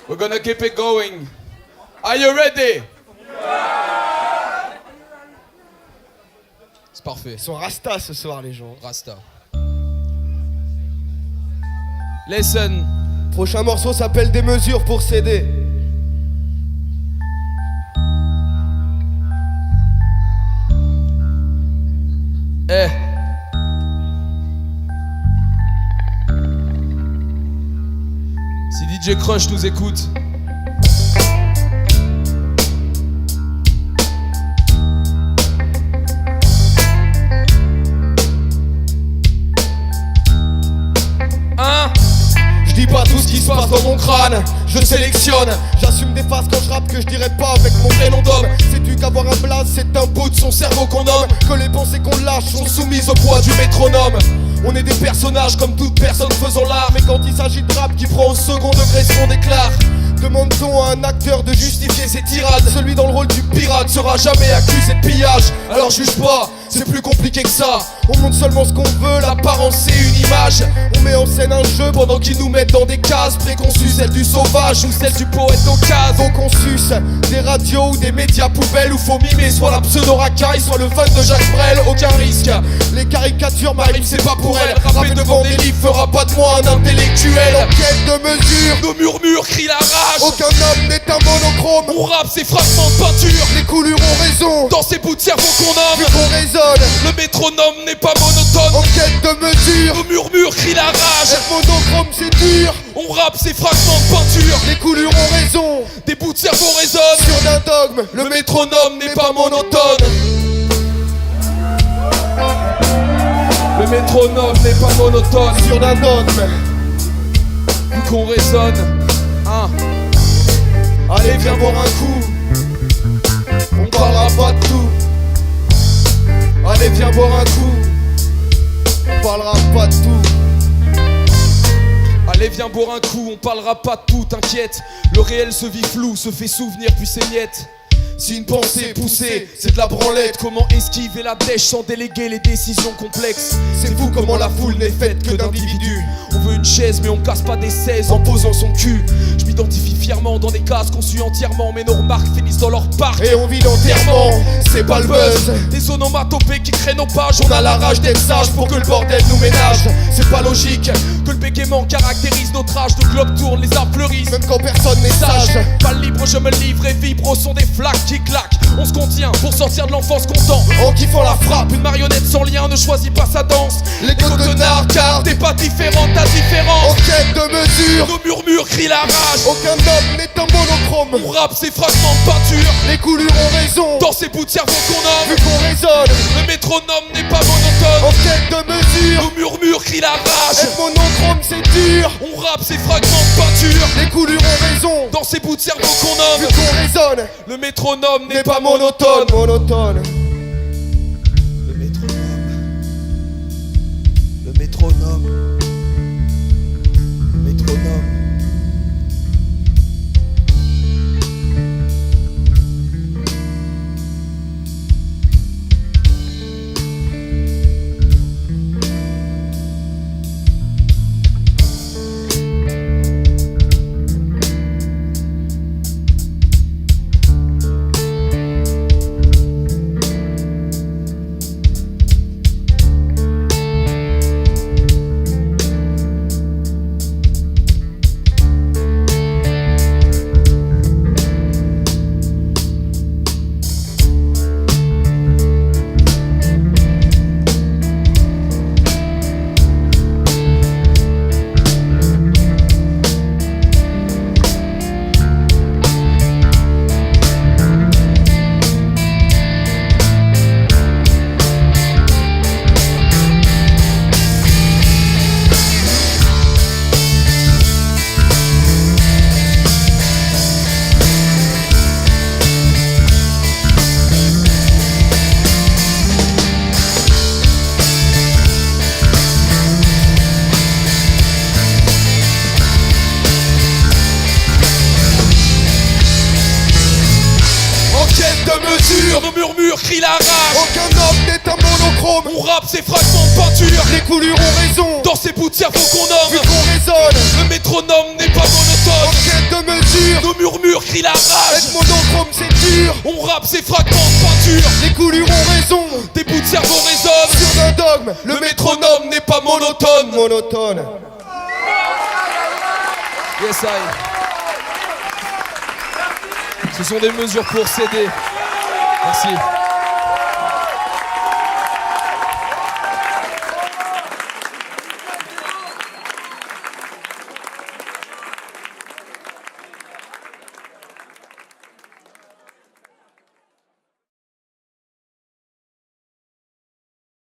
We're gonna keep it going. Are you ready? C'est parfait. Ils sont Rasta ce soir, les gens. Rasta. Listen. Prochain morceau s'appelle Des mesures pour céder. Eh. Si DJ Crush nous écoute. Je dis pas tout ce qui se passe dans mon crâne, je sélectionne. J'assume des phases quand je rappe que je dirais pas avec mon vrai nom d'homme. Sais-tu qu'avoir un blaze c'est un bout de son cerveau qu'on nomme, que les pensées qu'on lâche sont soumises au poids du métronome. On est des personnages comme toute personne faisant l'art, mais quand il s'agit de rap qui prend au second degré ce qu'on déclare, demande-t-on à un acteur de justifier ses tirades? Celui dans le rôle du pirate sera jamais accusé de pillage. Alors juge pas, c'est plus compliqué que ça. On montre seulement ce qu'on veut, l'apparence c'est une image. On met en scène un jeu pendant qu'ils nous mettent dans des cases préconçues, celle du sauvage ou celle du poète d'occasion. Donc on suce des radios ou des médias poubelles où faut mimer soit la pseudo-racaille, soit le fun de Jacques Brel. Aucun risque, les caricatures, ma rime c'est pas pour elle. Rapper devant des livres fera pas de moi un intellectuel. En quête de mesure, Nos murmures crient la rage. aucun homme n'est un monochrome. On rappe ces fragments de peinture. Les coulures ont raison, Dans ces bouts de cerveau qu'on vu nomme. qu'on résonne. Le métronome n'est pas monotone. En quête de mesure, Nos murmures crient la rage. être monochrome c'est dur. On rappe ces fragments de peinture. Les coulures ont raison, Des bouts de cerveau résonnent. sur d'un dogme. Le métronome n'est pas monotone. Le métronome n'est pas monotone. Sur d'un dogme. Vu qu'on résonne. Hein. Allez viens boire un coup, on parlera pas de tout. Allez viens boire un coup, on parlera pas de tout. Allez viens boire un coup, on parlera pas de tout, t'inquiète. Le réel se vit flou, se fait souvenir puis s'émiette. Si une pensée poussée, c'est de la branlette. Comment esquiver la dèche sans déléguer les décisions complexes? C'est fou comment la foule n'est faite que d'individus. On veut une chaise mais on casse pas des 16 en posant son cul. Je m'identifie fièrement dans des cases conçues entièrement, mais nos remarques finissent dans leur parc. Et on vit l'enterrement, c'est pas le buzz. Des onomatopées qui créent nos pages. On a la rage d'être sage pour que le bordel nous ménage. C'est pas logique, Que le bégaiement caractérise notre âge. De globe tourne, les arbres fleurissent. même quand personne n'est sage. Pas libre, je me livre et vibre au son des flaques qui claquent. On se contient pour sortir de l'enfance content. En kiffant la frappe, Une marionnette sans lien ne choisit pas sa danse. les côtes de nard, car T'es pas différent, t'as en différence. quête de mesure. Nos murmures crient la rage. Aucun homme n'est un monochrome. On rappe ces fragments de peinture. Les coulures ont raison, Dans ces bouts de cerveau qu'on vu nomme. qu'on résonne. Le métronome n'est pas monotone. En quête de mesure, Nos murmures crient la rage. être monochrome c'est dur. On rappe ces fragments de peinture. Les coulures ont raison, Dans ces bouts de cerveau qu'on vu nomme. qu'on résonne. Le métronome n'est N'est pas pas monotone. monotone. Le métronome. Le métronome. Métronome. Nos murmures crient la rage. Aucun homme n'est un monochrome. On rappe ces fragments de peinture. Les coulures ont raison, Dans ces bouts de cerveau qu'on vu nomme. qu'on résonne. Le métronome n'est pas En monotone. quête de mesure, Nos murmures crient la rage. Être monochrome c'est dur. On rappe ces fragments de peinture. Les coulures ont raison. Des bouts de cerveau résonnent. Sur d'un dogme, Le métronome n'est pas monotone. monotone. Yes, I. Ce sont des mesures pour s'aider. Merci.